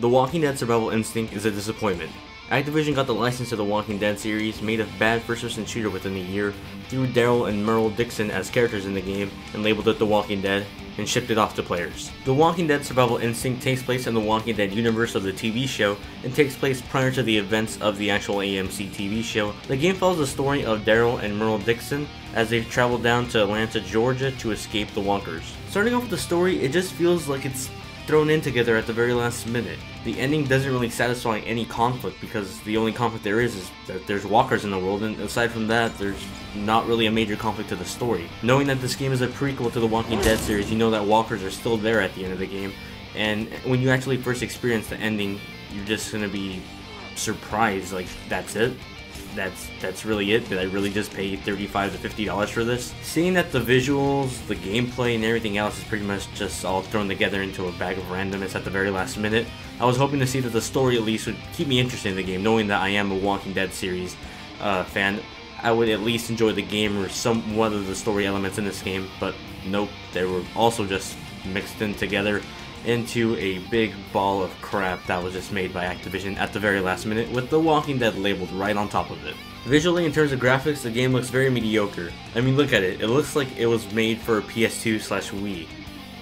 The Walking Dead Survival Instinct is a disappointment. Activision got the license to the Walking Dead series, made a bad first-person shooter within a year, threw Daryl and Merle Dixon as characters in the game, and labeled it The Walking Dead, and shipped it off to players. The Walking Dead Survival Instinct takes place in the Walking Dead universe of the TV show, and takes place prior to the events of the actual AMC TV show. The game follows the story of Daryl and Merle Dixon as they travel down to Atlanta, Georgia to escape the Walkers. Starting off with the story, it just feels like it's thrown in together at the very last minute. The ending doesn't really satisfy any conflict because the only conflict there is that there's walkers in the world, and aside from that, there's not really a major conflict to the story. Knowing that this game is a prequel to the Walking Dead series, you know that walkers are still there at the end of the game, and when you actually first experience the ending, you're just gonna be surprised, like, that's it? That's really it? Did I really just pay $35 to $50 for this? Seeing that the visuals, the gameplay, and everything else is pretty much just all thrown together into a bag of randomness at the very last minute, I was hoping to see that the story at least would keep me interested in the game, knowing that I am a Walking Dead series fan. I would at least enjoy the game or some one of the story elements in this game, but nope, they were also just mixed in together into a big ball of crap that was just made by Activision at the very last minute with The Walking Dead labeled right on top of it. Visually, in terms of graphics, the game looks very mediocre. I mean, look at it. It looks like it was made for PS2/Wii.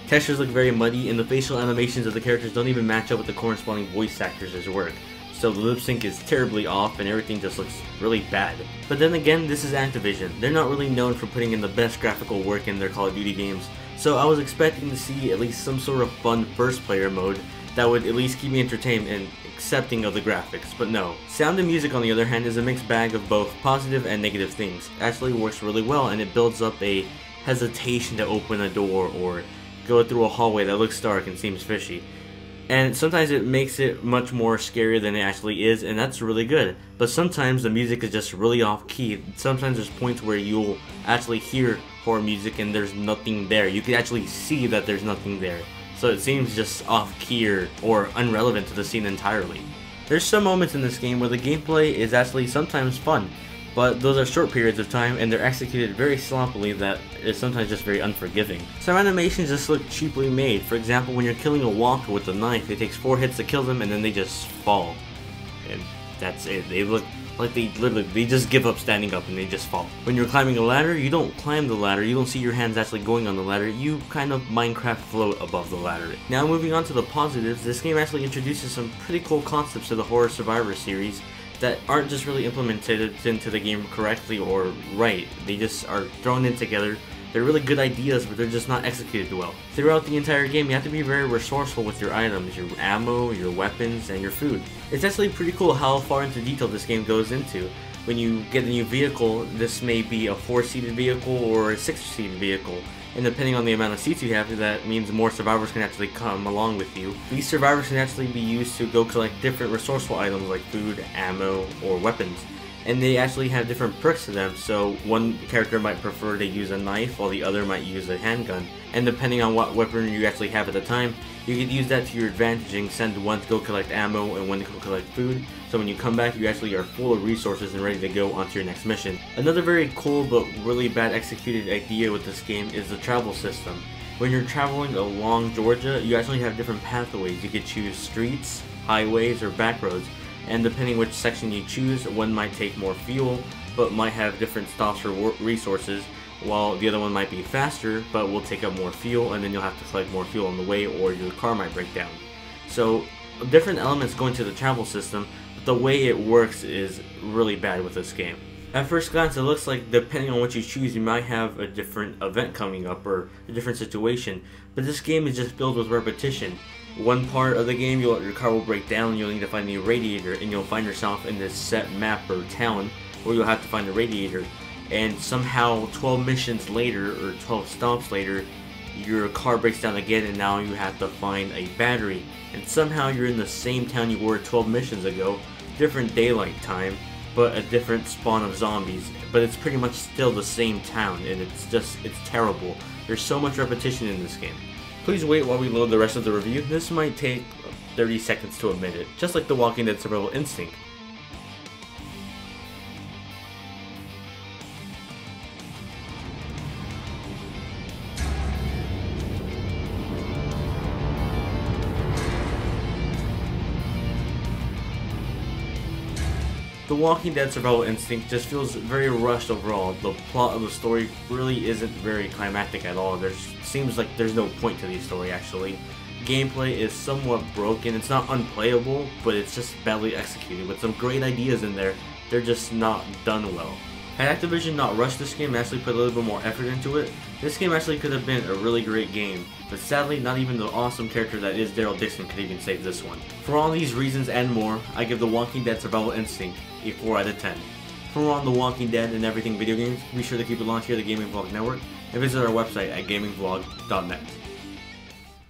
Textures look very muddy, and the facial animations of the characters don't even match up with the corresponding voice actors' work. So the lip sync is terribly off and everything just looks really bad. But then again, this is Activision. They're not really known for putting in the best graphical work in their Call of Duty games. So I was expecting to see at least some sort of fun first player mode that would at least keep me entertained and accepting of the graphics, but no. Sound and music, on the other hand, is a mixed bag of both positive and negative things. It actually works really well, and it builds up a hesitation to open a door or go through a hallway that looks dark and seems fishy. And sometimes it makes it much more scarier than it actually is, and that's really good. But sometimes the music is just really off key. Sometimes there's points where you'll actually hear horror music and there's nothing there. You can actually see that there's nothing there. So it seems just off key or irrelevant to the scene entirely. There's some moments in this game where the gameplay is actually sometimes fun, but those are short periods of time and they're executed very sloppily that is sometimes just very unforgiving. Some animations just look cheaply made. For example, when you're killing a walker with a knife, it takes 4 hits to kill them and then they just fall. And that's it. They look like they just give up standing up and they just fall. When you're climbing a ladder, you don't climb the ladder, you don't see your hands actually going on the ladder, you kind of Minecraft float above the ladder. Now moving on to the positives, this game actually introduces some pretty cool concepts to the Horror Survivor series that aren't just really implemented into the game correctly or right. They just are thrown in together. They're really good ideas, but they're just not executed well. Throughout the entire game, you have to be very resourceful with your items, your ammo, your weapons, and your food. It's actually pretty cool how far into detail this game goes into. When you get a new vehicle, this may be a 4-seated vehicle or a 6-seated vehicle. And depending on the amount of seats you have, that means more survivors can actually come along with you. These survivors can actually be used to go collect different resourceful items like food, ammo, or weapons. And they actually have different perks to them, so one character might prefer to use a knife while the other might use a handgun. And depending on what weapon you actually have at the time, you can use that to your advantage and send one to go collect ammo and one to go collect food. So when you come back, you actually are full of resources and ready to go onto your next mission. Another very cool but really bad executed idea with this game is the travel system. When you're traveling along Georgia, you actually have different pathways. You could choose streets, highways, or back roads. And depending which section you choose, one might take more fuel, but might have different stops for resources, while the other one might be faster, but will take up more fuel, and then you'll have to collect more fuel on the way, or your car might break down. So, different elements go into the travel system, but the way it works is really bad with this game. At first glance, it looks like depending on what you choose, you might have a different event coming up, or a different situation, but this game is just filled with repetition. One part of the game, your car will break down, you'll need to find the radiator, and you'll find yourself in this set map or town where you'll have to find the radiator. And somehow 12 missions later, or 12 stops later, your car breaks down again and now you have to find a battery. And somehow you're in the same town you were 12 missions ago, different daylight time, but a different spawn of zombies. But it's pretty much still the same town, and it's terrible. There's so much repetition in this game. Please wait while we load the rest of the review. This might take 30 seconds to a minute, just like The Walking Dead Survival Instinct. The Walking Dead Survival Instinct just feels very rushed overall. The plot of the story really isn't very climactic at all. There seems like there's no point to the story actually. Gameplay is somewhat broken. It's not unplayable, but it's just badly executed with some great ideas in there. They're just not done well. Had Activision not rushed this game and actually put a little bit more effort into it, this game actually could have been a really great game, but sadly not even the awesome character that is Daryl Dixon could even save this one. For all these reasons and more, I give The Walking Dead Survival Instinct a 4 out of 10. For more on The Walking Dead and everything video games, be sure to keep it locked here at the Gaming Vlog Network, and visit our website at gamingvlog.net.